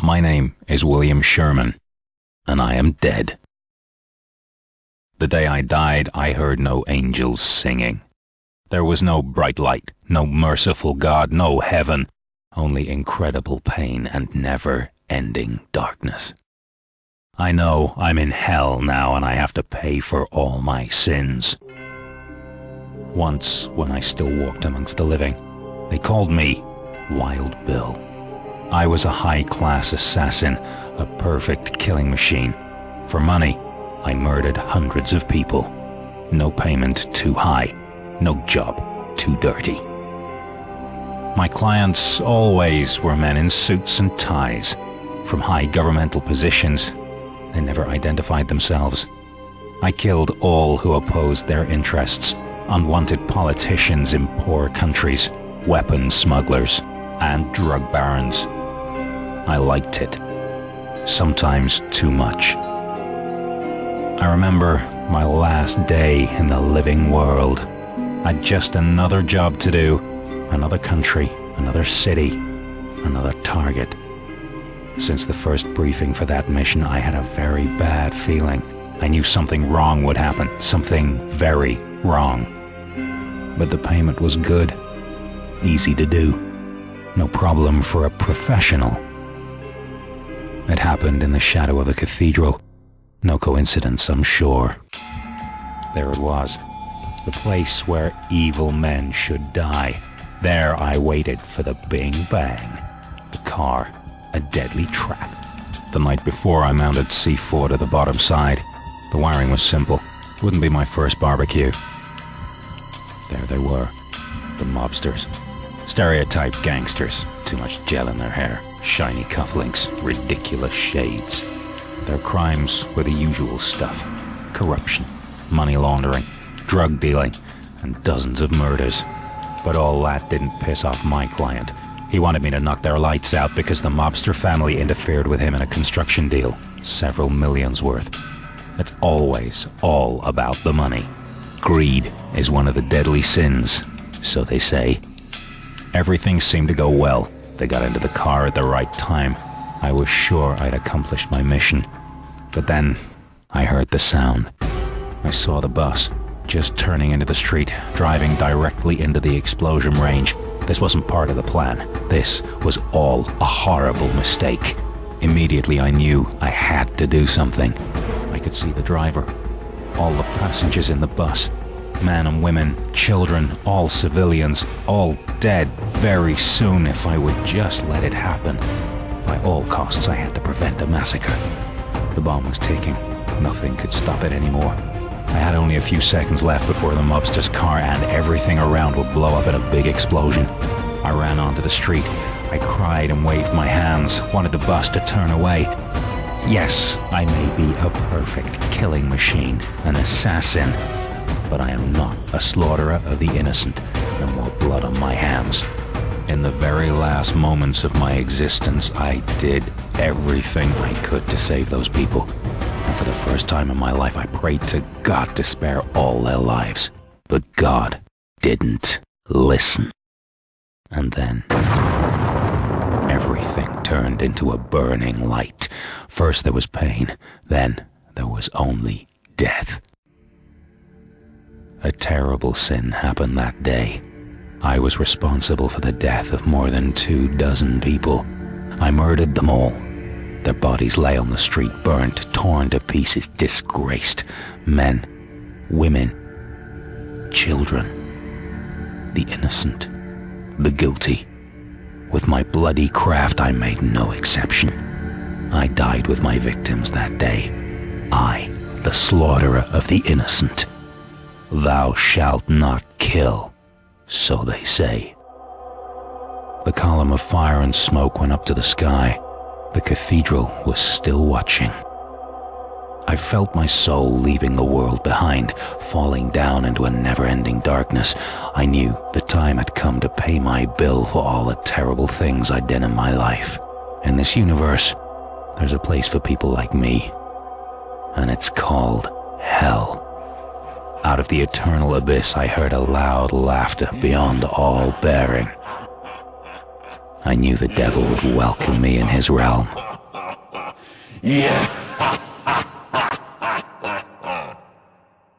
My name is William Sherman, and I am dead. The day I died, I heard no angels singing. There was no bright light, no merciful God, no heaven, only incredible pain and never-ending darkness. I know I'm in hell now, and I have to pay for all my sins. Once, when I still walked amongst the living, they called me Wild Bill. I was a high-class assassin, a perfect killing machine. For money, I murdered hundreds of people. No payment too high, no job too dirty. My clients always were men in suits and ties. From high governmental positions, they never identified themselves. I killed all who opposed their interests, unwanted politicians in poor countries, weapons smugglers, and drug barons. I liked it. Sometimes too much. I remember my last day in the living world. I'd just another job to do, another country, another city, another target. Since the first briefing for that mission, I had a very bad feeling. I knew something wrong would happen, something very wrong. But the payment was good, easy to do, no problem for a professional. It happened in the shadow of a cathedral. No coincidence, I'm sure. There it was, the place where evil men should die. There I waited for the bing bang. The car, a deadly trap. The night before, I mounted C4 to the bottom side. The wiring was simple. Wouldn't be my first barbecue. There they were, the mobsters. Stereotype gangsters, too much gel in their hair, shiny cufflinks, ridiculous shades. Their crimes were the usual stuff. Corruption, money laundering, drug dealing, and dozens of murders. But all that didn't piss off my client. He wanted me to knock their lights out because the mobster family interfered with him in a construction deal, several millions worth. It's always all about the money. Greed is one of the deadly sins, so they say. Everything seemed to go well. They got into the car at the right time. I was sure I'd accomplished my mission. But then, I heard the sound. I saw the bus, just turning into the street, driving directly into the explosion range. This wasn't part of the plan. This was all a horrible mistake. Immediately I knew I had to do something. I could see the driver, all the passengers in the bus, men and women, children, all civilians, all dead very soon if I would just let it happen. By all costs, I had to prevent a massacre. The bomb was ticking. Nothing could stop it anymore. I had only a few seconds left before the mobster's car and everything around would blow up in a big explosion. I ran onto the street. I cried and waved my hands, wanted the bus to turn away. Yes, I may be a perfect killing machine, an assassin, but I am not a slaughterer of the innocent, no more blood on my hands. In the very last moments of my existence, I did everything I could to save those people. And for the first time in my life, I prayed to God to spare all their lives. But God didn't listen. And then, everything turned into a burning light. First there was pain, then there was only death. A terrible sin happened that day. I was responsible for the death of more than 24 people. I murdered them all. Their bodies lay on the street, burnt, torn to pieces, disgraced. Men, women, children, the innocent, the guilty. With my bloody craft, I made no exception. I died with my victims that day. I, the slaughterer of the innocent. Thou shalt not kill, so they say. The column of fire and smoke went up to the sky. The cathedral was still watching. I felt my soul leaving the world behind, falling down into a never-ending darkness. I knew the time had come to pay my bill for all the terrible things I'd done in my life. In this universe, there's a place for people like me, and it's called hell. Out of the eternal abyss, I heard a loud laughter beyond all bearing. I knew the devil would welcome me in his realm. Yeah.